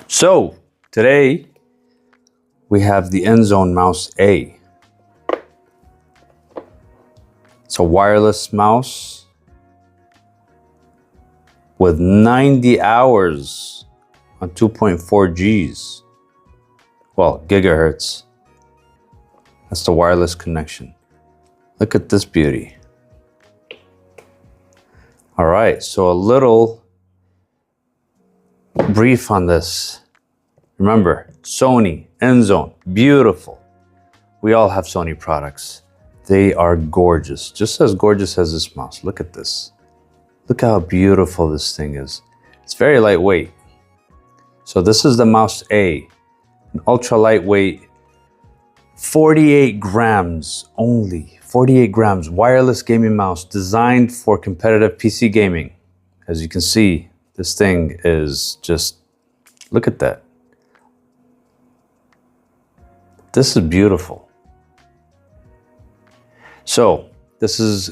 So today we have the Inzone Mouse A. It's a wireless mouse with 90 hours on 2.4 Gs. Well, gigahertz. That's the wireless connection. Look at this beauty. All right, so a little brief on this. Remember, Sony Inzone, beautiful. We all have Sony products. They are gorgeous, just as gorgeous as this mouse. Look at this. Look how beautiful this thing is. It's very lightweight. So this is the Mouse A, an ultra lightweight, 48 grams only, 48 grams, wireless gaming mouse designed for competitive PC gaming. As you can see, this thing is just, look at that. This is beautiful. So this is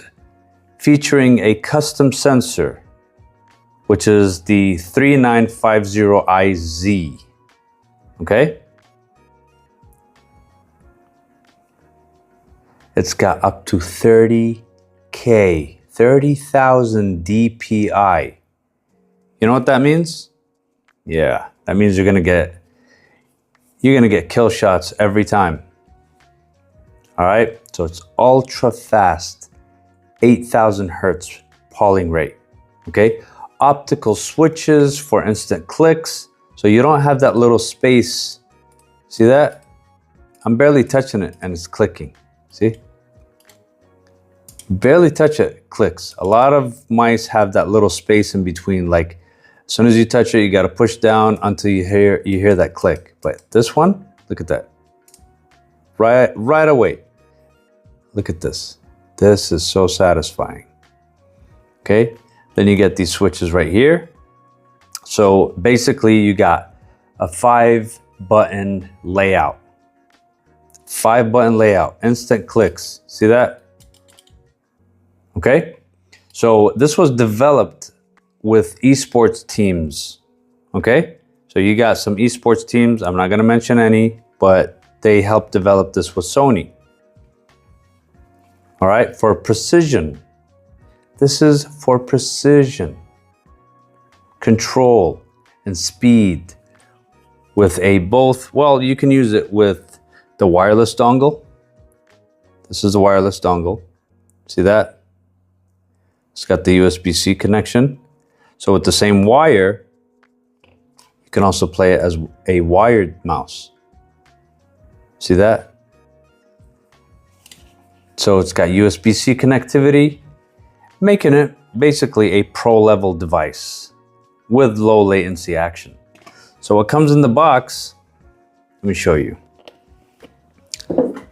featuring a custom sensor, which is the 3950IZ, okay? It's got up to 30K, 30,000 DPI. You know what that means? Yeah, that means you're gonna get kill shots every time. All right, so it's ultra fast, 8,000 hertz polling rate, okay? Optical switches for instant clicks, so you don't have that little space. See that? I'm barely touching it and it's clicking, see? Barely touch it, clicks. A lot of mice have that little space in between, like as soon as you touch it, you gotta push down until you hear that click. But this one, look at that. Right away. Look at this. This is so satisfying. Okay, then you get these switches right here. So basically you got a 5-button layout. 5-button layout, instant clicks. See that? Okay, so this was developed with esports teams. Okay, so you got some esports teams. I'm not gonna mention any, but they helped develop this with Sony. All right, for precision. This is for precision, control, and speed with a both, well, you can use it with the wireless dongle. This is the wireless dongle. See that? It's got the USB-C connection. So with the same wire, you can also play it as a wired mouse. See that? So it's got USB-C connectivity, making it basically a pro-level device with low latency action. So what comes in the box, let me show you. You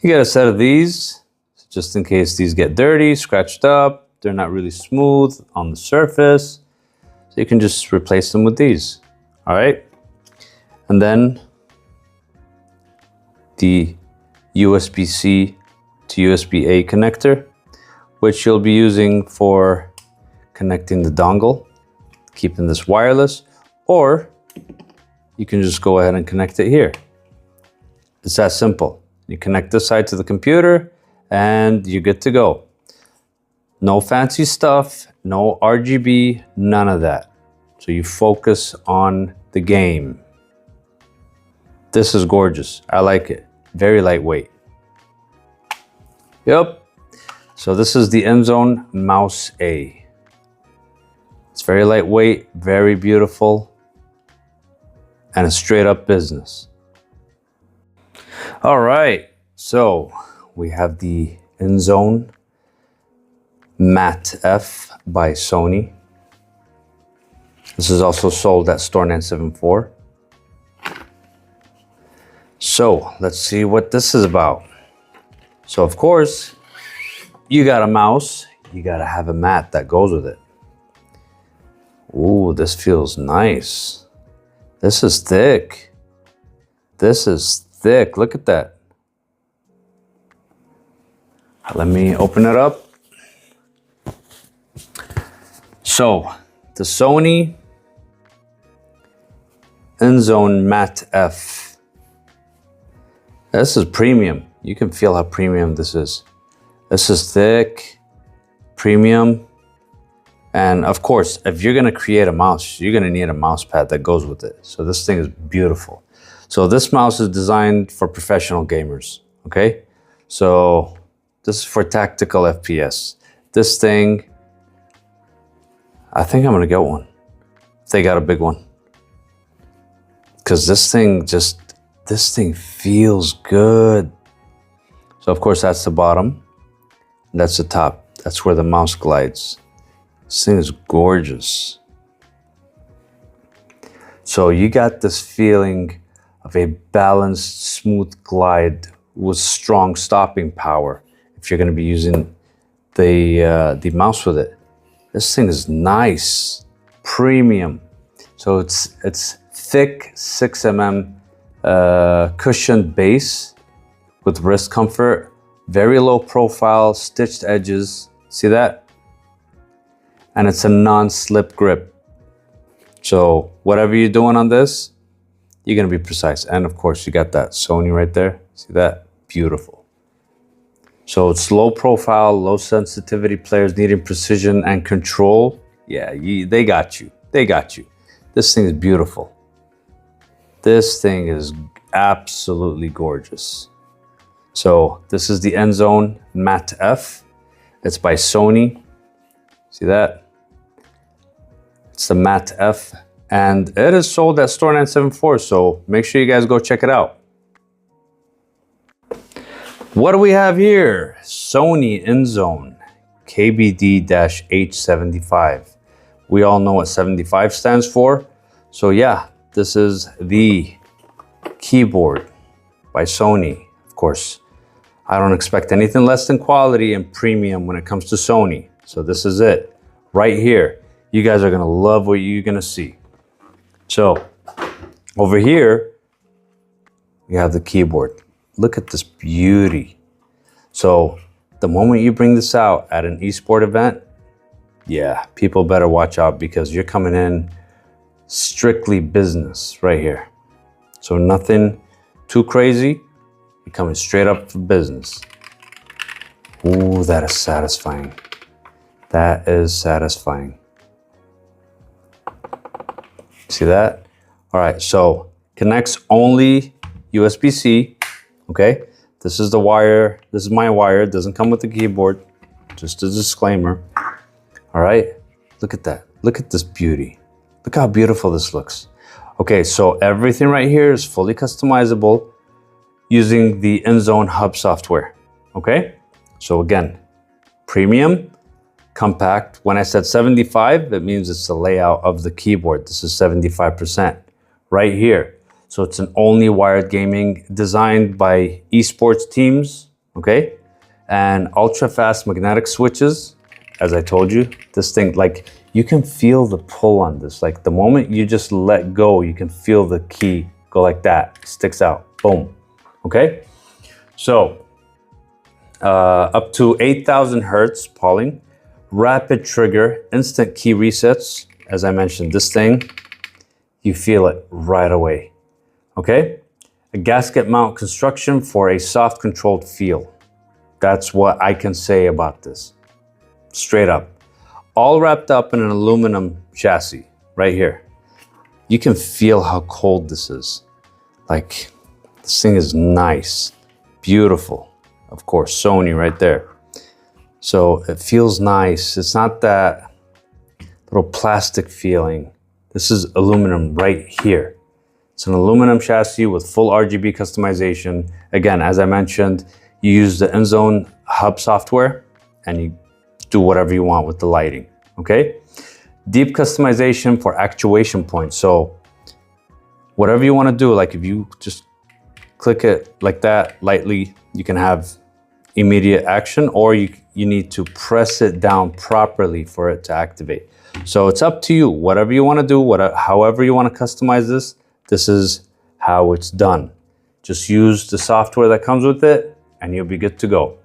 get a set of these, just in case these get dirty, scratched up, they're not really smooth on the surface. So you can just replace them with these, all right? And then the USB-C to USB-A connector, which you'll be using for connecting the dongle, keeping this wireless, or you can just go ahead and connect it here. It's that simple. You connect this side to the computer and you're good to go. No fancy stuff, no RGB, none of that. So you focus on the game. This is gorgeous. I like it. Very lightweight. Yep. So this is the Inzone Mouse A. It's very lightweight, very beautiful, and a straight up business. All right, so we have the Inzone Mat F by Sony. This is also sold at Store 974. So let's see what this is about. So of course, you got a mouse, you gotta have a mat that goes with it. Ooh, this feels nice. This is thick. This is thick, look at that. Let me open it up. So the Sony Inzone Matte F. This is premium. You can feel how premium this is. This is thick, premium. And of course, if you're gonna create a mouse, you're gonna need a mouse pad that goes with it. So this thing is beautiful. So this mouse is designed for professional gamers, okay? So this is for tactical FPS. This thing, I think I'm gonna get one. If they got a big one. Because this thing feels good. So of course that's the bottom, that's the top. That's where the mouse glides. This thing is gorgeous. So you got this feeling of a balanced, smooth glide with strong stopping power if you're gonna be using the mouse with it. This thing is nice, premium. So it's thick 6mm cushioned base with wrist comfort, very low profile, stitched edges. See that? And it's a non-slip grip. So whatever you're doing on this, you're gonna be precise. And of course you got that Sony right there. See that? Beautiful. So it's low profile, low sensitivity players needing precision and control. Yeah, they got you. They got you. This thing is beautiful. This thing is absolutely gorgeous. So this is the Inzone Matte F. It's by Sony. See that? It's the Matte F. And it is sold at Store 974. So make sure you guys go check it out. What do we have here? Sony Inzone KBD-H75. We all know what 75 stands for. So yeah, this is the keyboard by Sony. Of course, I don't expect anything less than quality and premium when it comes to Sony. So this is it right here. You guys are gonna love what you're gonna see. So over here, we have the keyboard. Look at this beauty. So the moment you bring this out at an esport event, yeah, people better watch out because you're coming in strictly business right here. So nothing too crazy. You're coming straight up for business. Ooh, that is satisfying. That is satisfying. See that? All right, so connects only USB-C, okay? This is the wire, this is my wire. It doesn't come with the keyboard, just a disclaimer. All right, look at that. Look at this beauty. Look how beautiful this looks. Okay, so everything right here is fully customizable using the Inzone Hub software, okay? So again, premium, compact. When I said 75, it means it's the layout of the keyboard. This is 75% right here. So it's an only wired gaming designed by esports teams, okay? And ultra fast magnetic switches. As I told you, this thing, like, you can feel the pull on this. Like the moment you just let go, you can feel the key go like that, sticks out, boom, okay? So up to 8,000 hertz polling, rapid trigger, instant key resets. As I mentioned, this thing, you feel it right away, okay? A gasket mount construction for a soft controlled feel. That's what I can say about this, straight up. All wrapped up in an aluminum chassis right here. You can feel how cold this is. Like, this thing is nice, beautiful. Of course, Sony right there. So it feels nice. It's not that little plastic feeling. This is aluminum right here. It's an aluminum chassis with full RGB customization. Again, as I mentioned, you use the Inzone Hub software and you do whatever you want with the lighting, okay? Deep customization for actuation points. So whatever you want to do, like if you just click it like that lightly, you can have immediate action, or you need to press it down properly for it to activate. So it's up to you. Whatever you want to do, however you want to customize this, this is how it's done. Just use the software that comes with it and you'll be good to go.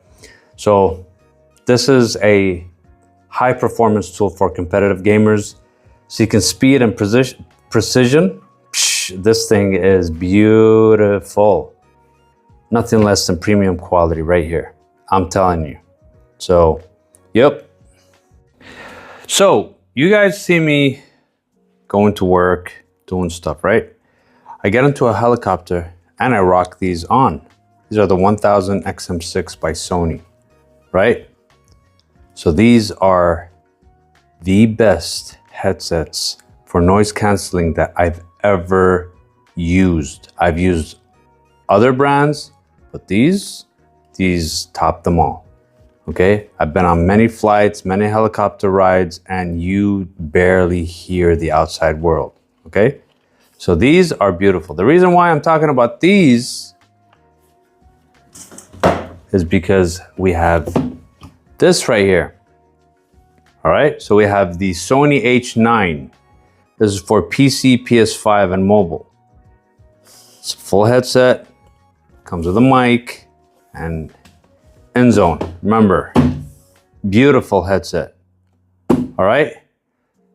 So this is a high performance tool for competitive gamers. So you can speed and precision. Psh, this thing is beautiful. Nothing less than premium quality right here. I'm telling you. So, yep. So you guys see me going to work, doing stuff, right? I get into a helicopter and I rock these on. These are the 1000 XM6 by Sony, right? So these are the best headsets for noise canceling that I've ever used. I've used other brands, but these top them all. Okay, I've been on many flights, many helicopter rides, and you barely hear the outside world. Okay, so these are beautiful. The reason why I'm talking about these is because we have this right here. All right, so we have the Sony H9. This is for PC, PS5, and mobile. It's a full headset, comes with a mic, and Inzone. Remember, beautiful headset. All right,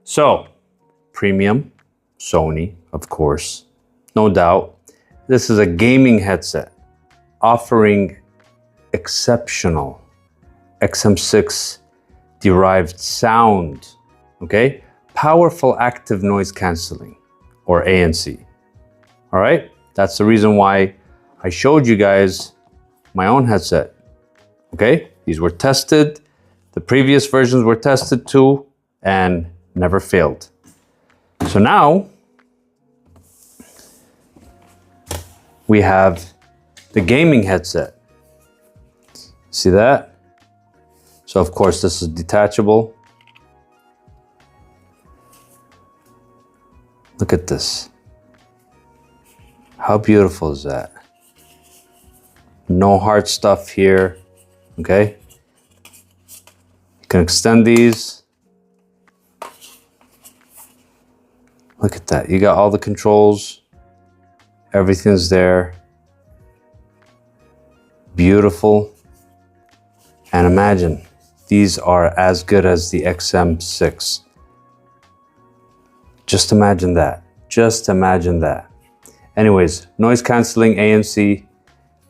so premium, Sony, of course, no doubt. This is a gaming headset offering exceptional XM6 derived sound, okay? Powerful active noise canceling, or ANC. All right, that's the reason why I showed you guys my own headset, okay? These were tested, the previous versions were tested too, and never failed. So now, we have the gaming headset. See that? So of course this is detachable. Look at this. How beautiful is that? No hard stuff here, okay? You can extend these. Look at that, you got all the controls. Everything's there. Beautiful. And imagine, these are as good as the XM6. Just imagine that. Just imagine that. Anyways, noise canceling, ANC,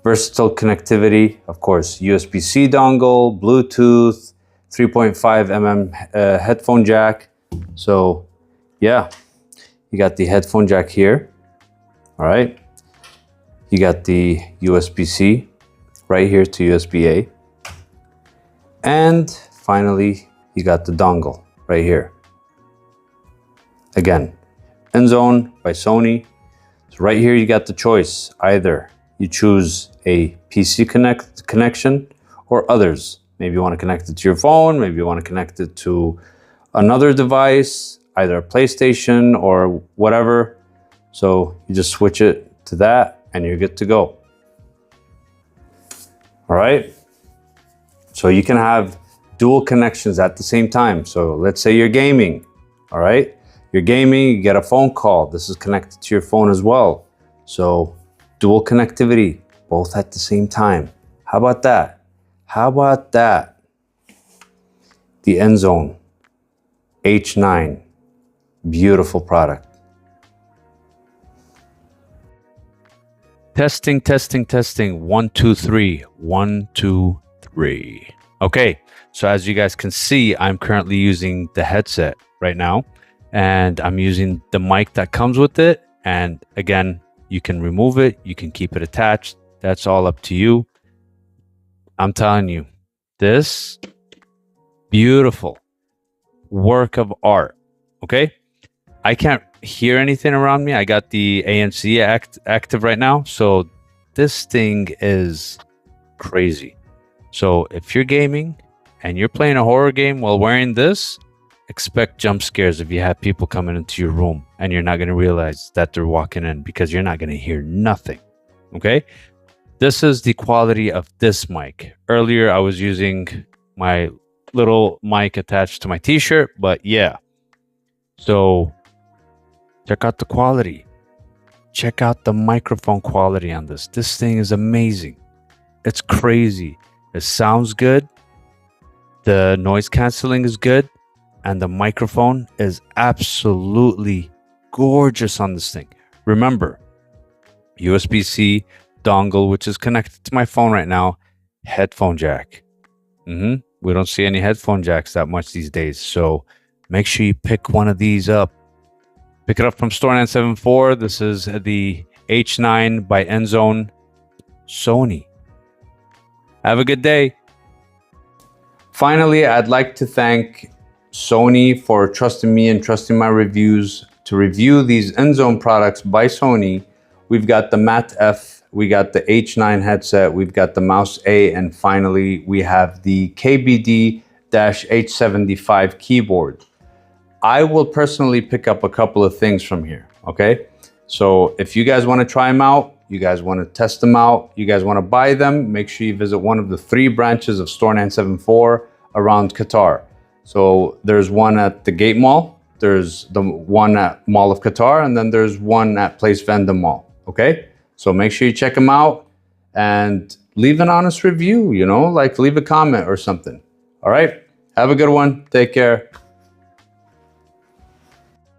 versatile connectivity, of course, USB-C dongle, Bluetooth, 3.5 headphone jack. So yeah, you got the headphone jack here. All right. You got the USB-C right here to USB-A. And finally, you got the dongle right here. Again, Inzone by Sony. So right here, you got the choice. Either you choose a PC connection or others. Maybe you want to connect it to your phone. Maybe you want to connect it to another device, either a PlayStation or whatever. So you just switch it to that and you're good to go. All right. So you can have dual connections at the same time. So let's say you're gaming, all right? You're gaming, you get a phone call. This is connected to your phone as well. So dual connectivity, both at the same time. How about that? How about that? The Inzone H9, beautiful product. Testing, testing, testing. 1, 2, 3. 1, 2, 3. Okay, so as you guys can see, I'm currently using the headset right now, and I'm using the mic that comes with it. And again, you can remove it, you can keep it attached. That's all up to you. I'm telling you, this beautiful work of art. Okay, I can't hear anything around me. I got the ANC active right now, so this thing is crazy. So if you're gaming and you're playing a horror game while wearing this, expect jump scares if you have people coming into your room and you're not going to realize that they're walking in, because you're not going to hear nothing. Okay, this is the quality of this mic. Earlier I was using my little mic attached to my t-shirt, but yeah, so check out the quality. Check out the microphone quality on this. This thing is amazing. It's crazy. It sounds good. The noise canceling is good. and the microphone is absolutely gorgeous on this thing. Remember, USB-C dongle, which is connected to my phone right now, headphone jack. We don't see any headphone jacks that much these days, so make sure you pick one of these up. Pick it up from Store 974. This is the H9 by Inzone Sony. Have a good day. Finally, I'd like to thank Sony for trusting me and trusting my reviews to review these Inzone products by Sony. We've got the Mat F, we got the H9 headset, we've got the Mouse A, and finally we have the KBD-H75 keyboard. I will personally pick up a couple of things from here, okay? So if you guys want to try them out, you guys want to test them out, you guys want to buy them, make sure you visit one of the 3 branches of Store 974 around Qatar. So there's one at the Gate Mall, there's the one at Mall of Qatar, and then there's one at Place Venda Mall, okay? So make sure you check them out and leave an honest review, you know, like leave a comment or something. All right, have a good one, take care.